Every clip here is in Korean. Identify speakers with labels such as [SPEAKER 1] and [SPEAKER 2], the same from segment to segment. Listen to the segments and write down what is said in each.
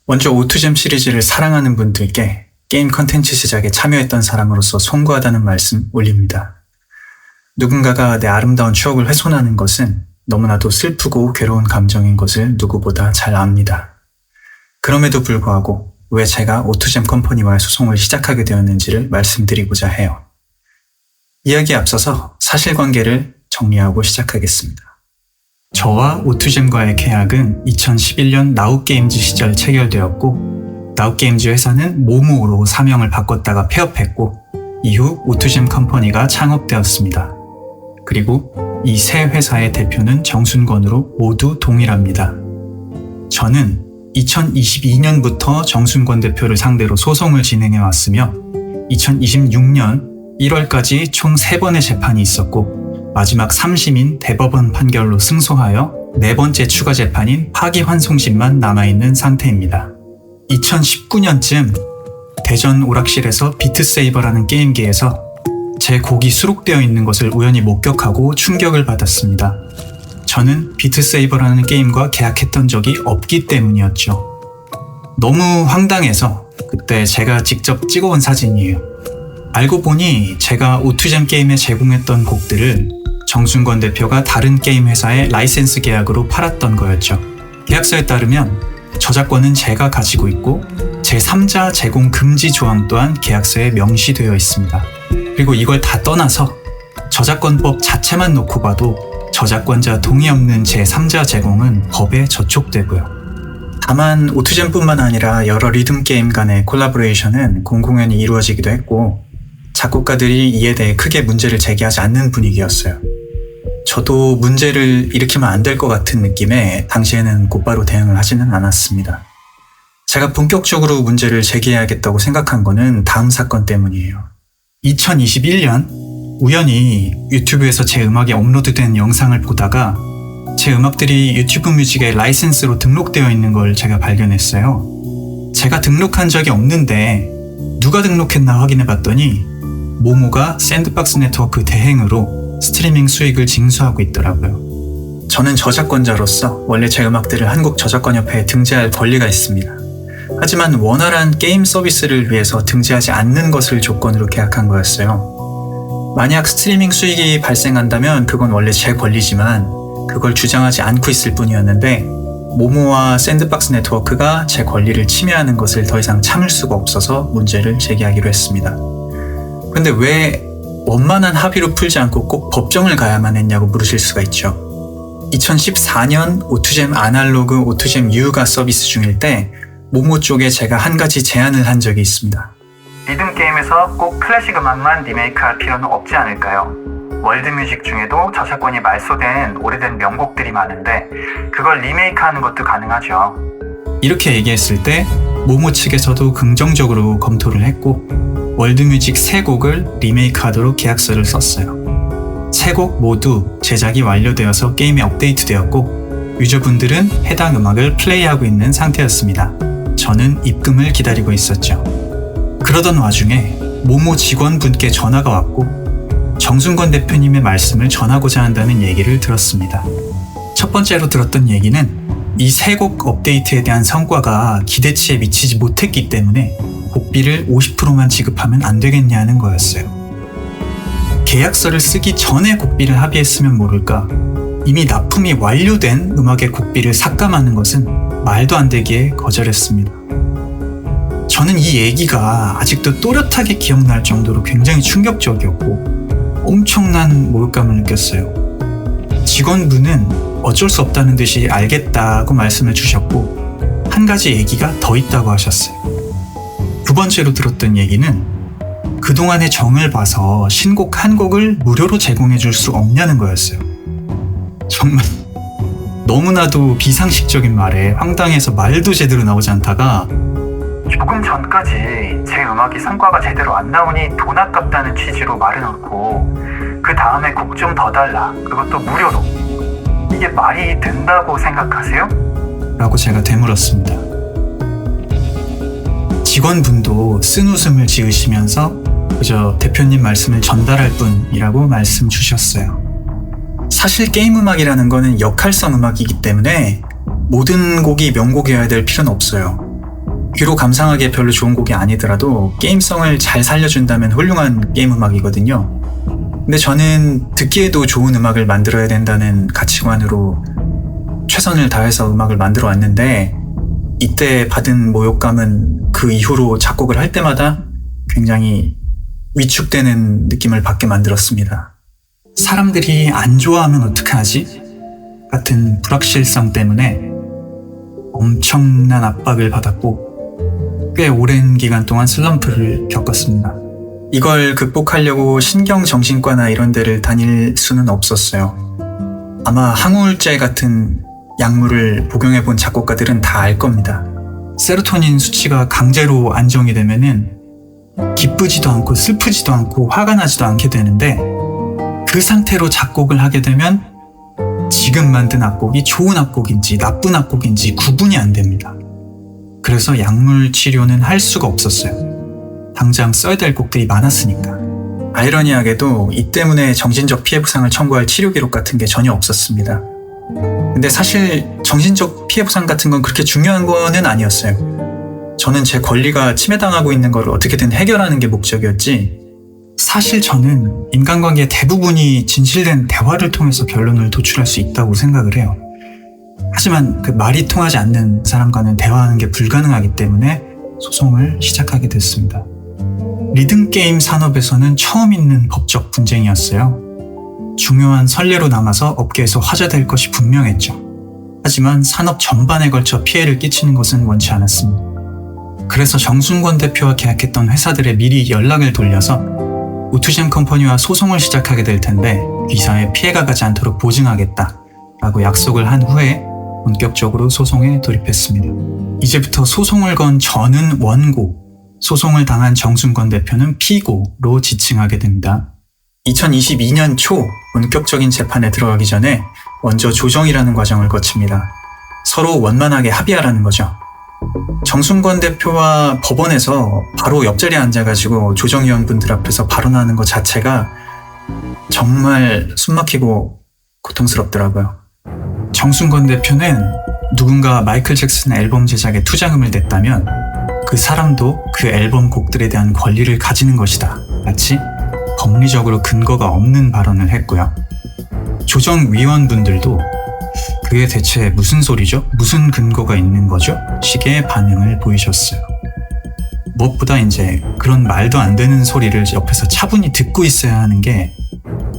[SPEAKER 1] 먼저 오투잼 시리즈를 사랑하는 분들께 게임 컨텐츠 제작에 참여했던 사람으로서 송구하다는 말씀 올립니다. 누군가가 내 아름다운 추억을 훼손하는 것은 너무나도 슬프고 괴로운 감정인 것을 누구보다 잘 압니다. 그럼에도 불구하고 왜 제가 오투잼 컴퍼니와의 소송을 시작하게 되었는지를 말씀드리고자 해요. 이야기에 앞서서 사실관계를 정리하고 시작하겠습니다. 저와 오투잼과의 계약은 2011년 나우게임즈 시절 체결되었고, 나우게임즈 회사는 모모로 사명을 바꿨다가 폐업했고, 이후 오투잼 컴퍼니가 창업되었습니다. 그리고 이 세 회사의 대표는 정순권으로 모두 동일합니다. 저는 2022년부터 정순권 대표를 상대로 소송을 진행해 왔으며 2026년 1월까지 총 3번의 재판이 있었고, 마지막 3심인 대법원 판결로 승소하여 4번째 추가 재판인 파기환송심만 남아있는 상태입니다. 2019년쯤 대전 오락실에서 비트세이버라는 게임기에서 제 곡이 수록되어 있는 것을 우연히 목격하고 충격을 받았습니다. 저는 비트세이버라는 게임과 계약했던 적이 없기 때문이었죠. 너무 황당해서 그때 제가 직접 찍어온 사진이에요. 알고 보니 제가 오투잼 게임에 제공했던 곡들을 정순권 대표가 다른 게임 회사에 라이센스 계약으로 팔았던 거였죠. 계약서에 따르면 저작권은 제가 가지고 있고 제3자 제공 금지 조항 또한 계약서에 명시되어 있습니다. 그리고 이걸 다 떠나서 저작권법 자체만 놓고 봐도 저작권자 동의 없는 제3자 제공은 법에 저촉되고요. 다만 오투잼뿐만 아니라 여러 리듬 게임 간의 콜라보레이션은 공공연히 이루어지기도 했고, 작곡가들이 이에 대해 크게 문제를 제기하지 않는 분위기였어요. 저도 문제를 일으키면 안 될 것 같은 느낌에 당시에는 곧바로 대응을 하지는 않았습니다. 제가 본격적으로 문제를 제기해야겠다고 생각한 거는 다음 사건 때문이에요. 2021년 우연히 유튜브에서 제 음악이 업로드된 영상을 보다가 제 음악들이 유튜브 뮤직에 라이센스로 등록되어 있는 걸 제가 발견했어요. 제가 등록한 적이 없는데 누가 등록했나 확인해 봤더니 모모가 샌드박스 네트워크 대행으로 스트리밍 수익을 징수하고 있더라고요. 저는 저작권자로서 원래 제 음악들을 한국저작권협회에 등재할 권리가 있습니다. 하지만 원활한 게임 서비스를 위해서 등재하지 않는 것을 조건으로 계약한 거였어요. 만약 스트리밍 수익이 발생한다면 그건 원래 제 권리지만 그걸 주장하지 않고 있을 뿐이었는데, 모모와 샌드박스 네트워크가 제 권리를 침해하는 것을 더 이상 참을 수가 없어서 문제를 제기하기로 했습니다. 그런데 왜 원만한 합의로 풀지 않고 꼭 법정을 가야만 했냐고 물으실 수가 있죠. 2014년 오투잼 아날로그 오투잼 유가 서비스 중일 때 모모 쪽에 제가 한 가지 제안을 한 적이 있습니다. 리듬 게임에서 꼭 클래식 음악만 리메이크할 필요는 없지 않을까요? 월드뮤직 중에도 저작권이 말소된 오래된 명곡들이 많은데 그걸 리메이크하는 것도 가능하죠. 이렇게 얘기했을 때 모모 측에서도 긍정적으로 검토를 했고, 월드뮤직 3곡을 리메이크하도록 계약서를 썼어요. 3곡 모두 제작이 완료되어서 게임에 업데이트되었고, 유저분들은 해당 음악을 플레이하고 있는 상태였습니다. 저는 입금을 기다리고 있었죠. 그러던 와중에 모모 직원분께 전화가 왔고, 정순권 대표님의 말씀을 전하고자 한다는 얘기를 들었습니다. 첫 번째로 들었던 얘기는 이 3곡 업데이트에 대한 성과가 기대치에 미치지 못했기 때문에 곡비를 50%만 지급하면 안 되겠냐는 거였어요. 계약서를 쓰기 전에 곡비를 합의했으면 모를까, 이미 납품이 완료된 음악의 곡비를 삭감하는 것은 말도 안 되기에 거절했습니다. 저는 이 얘기가 아직도 또렷하게 기억날 정도로 굉장히 충격적이었고 엄청난 모욕감을 느꼈어요. 직원분은 어쩔 수 없다는 듯이 알겠다고 말씀을 주셨고, 한 가지 얘기가 더 있다고 하셨어요. 두 번째로 들었던 얘기는 그동안의 정을 봐서 신곡 한 곡을 무료로 제공해 줄 수 없냐는 거였어요. 정말 너무나도 비상식적인 말에 황당해서 말도 제대로 나오지 않다가, 조금 전까지 제 음악이 성과가 제대로 안 나오니 돈 아깝다는 취지로 말해놓고 그 다음에 곡 좀 더 달라, 그것도 무료로, 이게 말이 된다고 생각하세요? 라고 제가 되물었습니다. 직원분도 쓴 웃음을 지으시면서 그저 대표님 말씀을 전달할 뿐이라고 말씀 주셨어요. 사실 게임 음악이라는 거는 역할성 음악이기 때문에 모든 곡이 명곡이어야 될 필요는 없어요. 귀로 감상하기에 별로 좋은 곡이 아니더라도 게임성을 잘 살려준다면 훌륭한 게임 음악이거든요. 근데 저는 듣기에도 좋은 음악을 만들어야 된다는 가치관으로 최선을 다해서 음악을 만들어 왔는데, 이때 받은 모욕감은 그 이후로 작곡을 할 때마다 굉장히 위축되는 느낌을 받게 만들었습니다. 사람들이 안 좋아하면 어떡하지? 같은 불확실성 때문에 엄청난 압박을 받았고 꽤 오랜 기간 동안 슬럼프를 겪었습니다. 이걸 극복하려고 신경정신과나 이런 데를 다닐 수는 없었어요. 아마 항우울제 같은 약물을 복용해본 작곡가들은 다 알 겁니다. 세로토닌 수치가 강제로 안정이 되면은 기쁘지도 않고 슬프지도 않고 화가 나지도 않게 되는데, 그 상태로 작곡을 하게 되면 지금 만든 악곡이 좋은 악곡인지 나쁜 악곡인지 구분이 안 됩니다. 그래서 약물 치료는 할 수가 없었어요. 당장 써야 될 곡들이 많았으니까. 아이러니하게도 이 때문에 정신적 피해 보상을 청구할 치료 기록 같은 게 전혀 없었습니다. 근데 사실 정신적 피해 보상 같은 건 그렇게 중요한 거는 아니었어요. 저는 제 권리가 침해당하고 있는 걸 어떻게든 해결하는 게 목적이었지, 사실 저는 인간관계의 대부분이 진실된 대화를 통해서 결론을 도출할 수 있다고 생각을 해요. 하지만 그 말이 통하지 않는 사람과는 대화하는 게 불가능하기 때문에 소송을 시작하게 됐습니다. 리듬게임 산업에서는 처음 있는 법적 분쟁이었어요. 중요한 선례로 남아서 업계에서 화제될 것이 분명했죠. 하지만 산업 전반에 걸쳐 피해를 끼치는 것은 원치 않았습니다. 그래서 정순권 대표와 계약했던 회사들에 미리 연락을 돌려서 오투잼 컴퍼니와 소송을 시작하게 될 텐데 B사에 피해가 가지 않도록 보증하겠다라고 약속을 한 후에 본격적으로 소송에 돌입했습니다. 이제부터 소송을 건 저는 원고, 소송을 당한 정순권 대표는 피고로 지칭하게 됩니다. 2022년 초 본격적인 재판에 들어가기 전에 먼저 조정이라는 과정을 거칩니다. 서로 원만하게 합의하라는 거죠. 정순권 대표와 법원에서 바로 옆자리에 앉아가지고 조정위원분들 앞에서 발언하는 것 자체가 정말 숨막히고 고통스럽더라고요. 정순권 대표는 누군가 마이클 잭슨 앨범 제작에 투자금을 냈다면 그 사람도 그 앨범 곡들에 대한 권리를 가지는 것이다, 마치 법리적으로 근거가 없는 발언을 했고요. 조정위원분들도 그게 대체 무슨 소리죠? 무슨 근거가 있는 거죠? 식의 반응을 보이셨어요. 무엇보다 이제 그런 말도 안 되는 소리를 옆에서 차분히 듣고 있어야 하는 게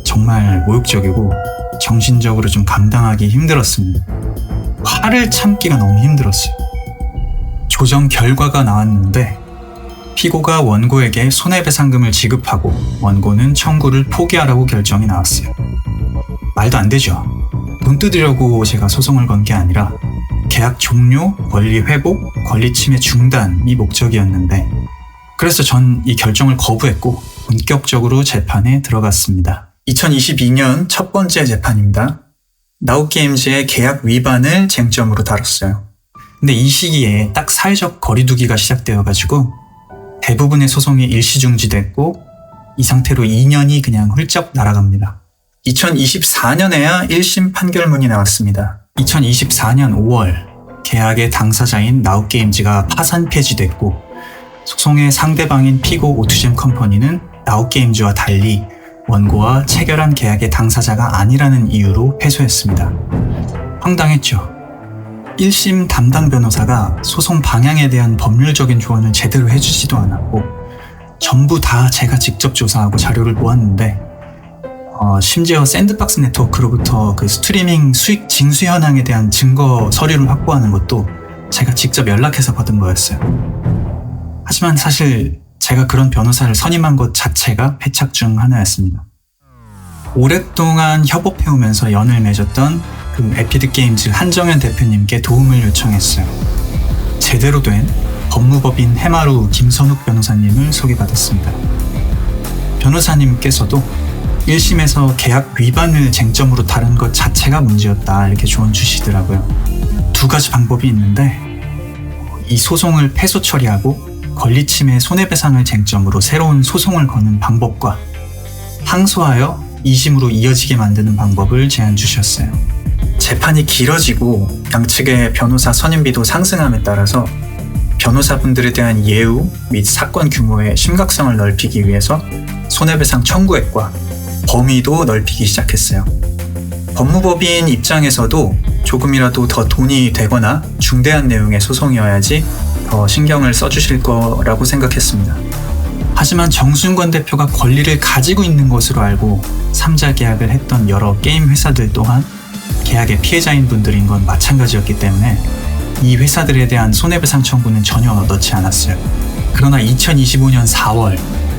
[SPEAKER 1] 정말 모욕적이고 정신적으로 좀 감당하기 힘들었습니다. 화를 참기가 너무 힘들었어요. 조정 결과가 나왔는데 피고가 원고에게 손해배상금을 지급하고 원고는 청구를 포기하라고 결정이 나왔어요. 말도 안 되죠. 돈 뜯으려고 제가 소송을 건 게 아니라 계약 종료, 권리 회복, 권리 침해 중단이 목적이었는데, 그래서 전 이 결정을 거부했고 본격적으로 재판에 들어갔습니다. 2022년 첫 번째 재판입니다. 나우게임즈의 계약 위반을 쟁점으로 다뤘어요. 근데 이 시기에 딱 사회적 거리두기가 시작되어가지고 대부분의 소송이 일시 중지됐고 이 상태로 2년이 그냥 훌쩍 날아갑니다. 2024년에야 1심 판결문이 나왔습니다. 2024년 5월 계약의 당사자인 나우게임즈가 파산 폐지됐고 소송의 상대방인 피고 오투잼 컴퍼니는 나우게임즈와 달리 원고와 체결한 계약의 당사자가 아니라는 이유로 패소했습니다. 황당했죠. 1심 담당 변호사가 소송 방향에 대한 법률적인 조언을 제대로 해주지도 않았고 전부 다 제가 직접 조사하고 자료를 모았는데 심지어 샌드박스 네트워크로부터 그 스트리밍 수익 징수 현황에 대한 증거 서류를 확보하는 것도 제가 직접 연락해서 받은 거였어요. 하지만 사실 제가 그런 변호사를 선임한 것 자체가 패착 중 하나였습니다. 오랫동안 협업해오면서 연을 맺었던 그 에피드 게임즈 한정현 대표님께 도움을 요청했어요. 제대로 된 법무법인 해마루 김선욱 변호사님을 소개받았습니다. 변호사님께서도 1심에서 계약 위반을 쟁점으로 다룬 것 자체가 문제였다, 이렇게 조언 주시더라고요. 두 가지 방법이 있는데 이 소송을 패소 처리하고 권리침해 손해배상을 쟁점으로 새로운 소송을 거는 방법과 항소하여 2심으로 이어지게 만드는 방법을 제안 주셨어요. 재판이 길어지고 양측의 변호사 선임비도 상승함에 따라서 변호사분들에 대한 예우 및 사건 규모의 심각성을 넓히기 위해서 손해배상 청구액과 범위도 넓히기 시작했어요. 법무법인 입장에서도 조금이라도 더 돈이 되거나 중대한 내용의 소송이어야지 더 신경을 써주실 거라고 생각했습니다. 하지만 정순권 대표가 권리를 가지고 있는 것으로 알고 3자 계약을 했던 여러 게임 회사들 또한 계약의 피해자인 분들인 건 마찬가지였기 때문에 이 회사들에 대한 손해배상 청구는 전혀 넣지 않았어요. 그러나 2025년 4월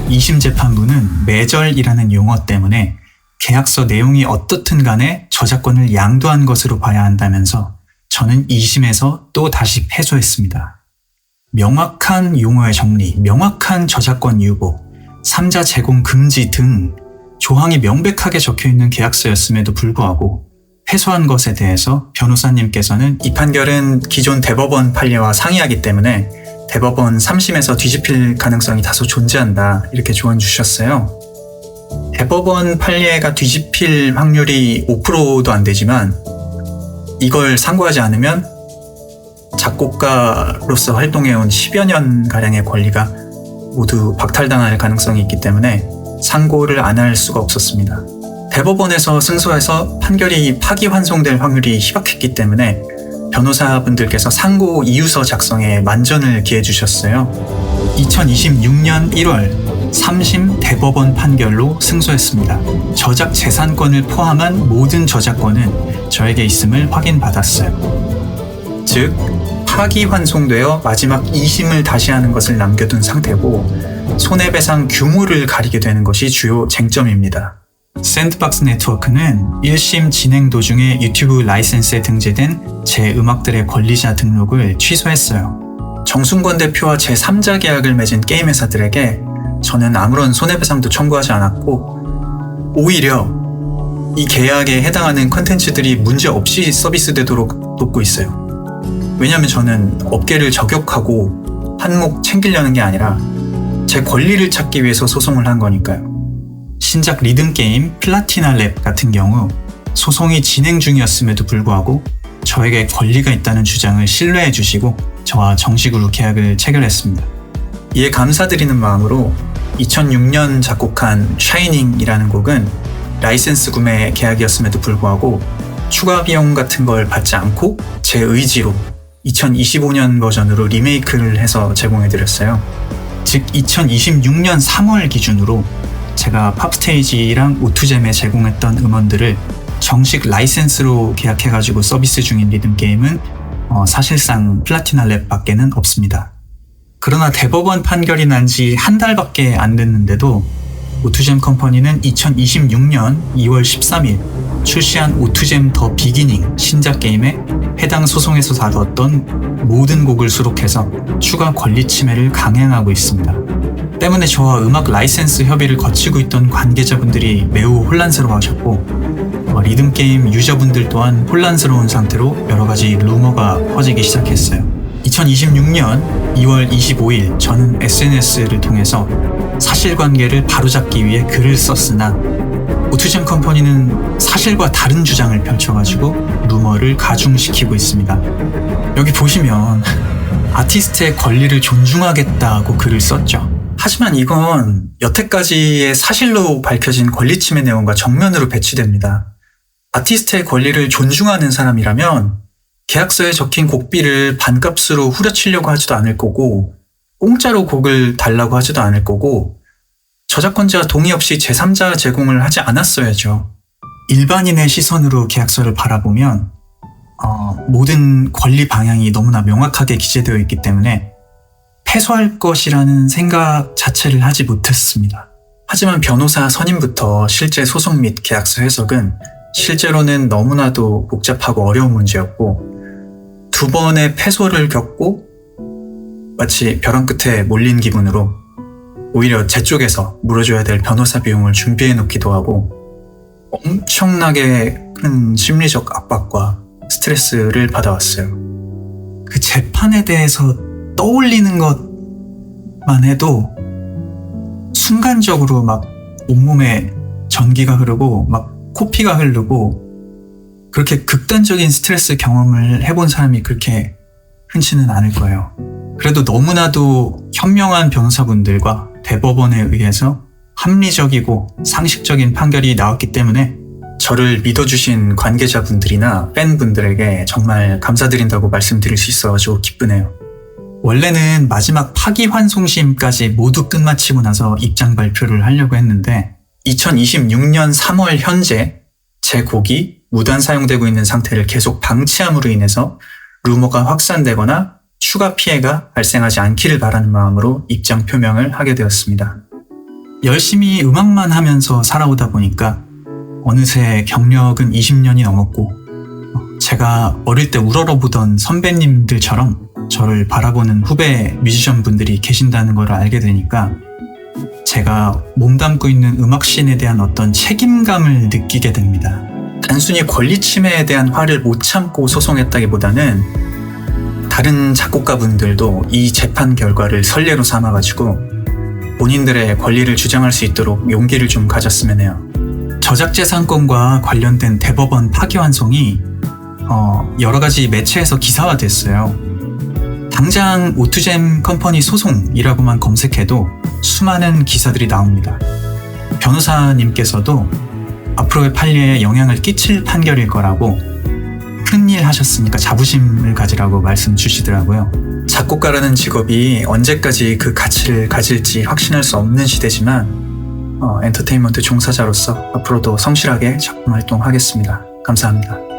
[SPEAKER 1] 2심 재판부는 매절이라는 용어 때문에 계약서 내용이 어떻든 간에 저작권을 양도한 것으로 봐야 한다면서 저는 2심에서 또 다시 패소했습니다. 명확한 용어의 정리, 명확한 저작권 유보, 3자 제공 금지 등 조항이 명백하게 적혀있는 계약서였음에도 불구하고 패소한 것에 대해서 변호사님께서는 이 판결은 기존 대법원 판례와 상이하기 때문에 대법원 3심에서 뒤집힐 가능성이 다소 존재한다 이렇게 조언 주셨어요. 대법원 판례가 뒤집힐 확률이 5%도 안 되지만 이걸 상고하지 않으면 작곡가로서 활동해온 10여 년가량의 권리가 모두 박탈당할 가능성이 있기 때문에 상고를 안 할 수가 없었습니다. 대법원에서 승소해서 판결이 파기환송될 확률이 희박했기 때문에 변호사분들께서 상고 이유서 작성에 만전을 기해 주셨어요. 2026년 1월 3심 대법원 판결로 승소했습니다. 저작 재산권을 포함한 모든 저작권은 저에게 있음을 확인받았어요. 즉, 파기환송되어 마지막 2심을 다시 하는 것을 남겨둔 상태고 손해배상 규모를 가리게 되는 것이 주요 쟁점입니다. 샌드박스 네트워크는 1심 진행 도중에 유튜브 라이센스에 등재된 제 음악들의 권리자 등록을 취소했어요. 정순권 대표와 제3자 계약을 맺은 게임 회사들에게 저는 아무런 손해배상도 청구하지 않았고 오히려 이 계약에 해당하는 콘텐츠들이 문제없이 서비스되도록 돕고 있어요. 왜냐하면 저는 업계를 저격하고 한몫 챙기려는 게 아니라 제 권리를 찾기 위해서 소송을 한 거니까요. 신작 리듬게임 플라티나 랩 같은 경우 소송이 진행 중이었음에도 불구하고 저에게 권리가 있다는 주장을 신뢰해 주시고 저와 정식으로 계약을 체결했습니다. 이에 감사드리는 마음으로 2006년 작곡한 샤이닝이라는 곡은 라이센스 구매 계약이었음에도 불구하고 추가 비용 같은 걸 받지 않고 제 의지로 2025년 버전으로 리메이크를 해서 제공해드렸어요. 즉 2026년 3월 기준으로 제가 팝스테이지랑 오투잼에 제공했던 음원들을 정식 라이센스로 계약해가지고 서비스 중인 리듬게임은 사실상 플라티나 랩 밖에는 없습니다. 그러나 대법원 판결이 난 지 한 달밖에 안 됐는데도 오투잼 컴퍼니는 2026년 2월 13일 출시한 오투잼 더 비기닝 신작 게임에 해당 소송에서 다뤘던 모든 곡을 수록해서 추가 권리 침해를 강행하고 있습니다. 때문에 저와 음악 라이센스 협의를 거치고 있던 관계자분들이 매우 혼란스러워하셨고 리듬게임 유저분들 또한 혼란스러운 상태로 여러가지 루머가 퍼지기 시작했어요. 2026년 2월 25일 저는 SNS를 통해서 사실관계를 바로잡기 위해 글을 썼으나 오투잼 컴퍼니는 사실과 다른 주장을 펼쳐가지고 루머를 가중시키고 있습니다. 여기 보시면 아티스트의 권리를 존중하겠다고 글을 썼죠. 하지만 이건 여태까지의 사실로 밝혀진 권리 침해 내용과 정면으로 배치됩니다. 아티스트의 권리를 존중하는 사람이라면 계약서에 적힌 곡비를 반값으로 후려치려고 하지도 않을 거고 공짜로 곡을 달라고 하지도 않을 거고 저작권자 동의 없이 제3자 제공을 하지 않았어야죠. 일반인의 시선으로 계약서를 바라보면 모든 권리 방향이 너무나 명확하게 기재되어 있기 때문에 패소할 것이라는 생각 자체를 하지 못했습니다. 하지만 변호사 선임부터 실제 소송 및 계약서 해석은 실제로는 너무나도 복잡하고 어려운 문제였고 2번의 패소를 겪고 마치 벼랑 끝에 몰린 기분으로 오히려 제 쪽에서 물어줘야 될 변호사 비용을 준비해 놓기도 하고 엄청나게 큰 심리적 압박과 스트레스를 받아왔어요. 그 재판에 대해서 떠올리는 것만 해도 순간적으로 막 온몸에 전기가 흐르고 막 코피가 흐르고 그렇게 극단적인 스트레스 경험을 해본 사람이 그렇게 흔치는 않을 거예요. 그래도 너무나도 현명한 변호사분들과 대법원에 의해서 합리적이고 상식적인 판결이 나왔기 때문에 저를 믿어주신 관계자분들이나 팬분들에게 정말 감사드린다고 말씀드릴 수 있어서 기쁘네요. 원래는 마지막 파기환송심까지 모두 끝마치고 나서 입장 발표를 하려고 했는데 2026년 3월 현재 제 곡이 무단 사용되고 있는 상태를 계속 방치함으로 인해서 루머가 확산되거나 추가 피해가 발생하지 않기를 바라는 마음으로 입장 표명을 하게 되었습니다. 열심히 음악만 하면서 살아오다 보니까 어느새 경력은 20년이 넘었고 제가 어릴 때 우러러보던 선배님들처럼 저를 바라보는 후배 뮤지션분들이 계신다는 걸 알게 되니까 제가 몸담고 있는 음악씬에 대한 어떤 책임감을 느끼게 됩니다. 단순히 권리 침해에 대한 화를 못 참고 소송했다기보다는 다른 작곡가분들도 이 재판 결과를 선례로 삼아가지고 본인들의 권리를 주장할 수 있도록 용기를 좀 가졌으면 해요. 저작재산권과 관련된 대법원 파기환송이 여러 가지 매체에서 기사화됐어요. 당장 오투잼 컴퍼니 소송이라고만 검색해도 수많은 기사들이 나옵니다. 변호사님께서도 앞으로의 판례에 영향을 끼칠 판결일 거라고 큰일 하셨으니까 자부심을 가지라고 말씀 주시더라고요. 작곡가라는 직업이 언제까지 그 가치를 가질지 확신할 수 없는 시대지만 엔터테인먼트 종사자로서 앞으로도 성실하게 작품 활동하겠습니다. 감사합니다.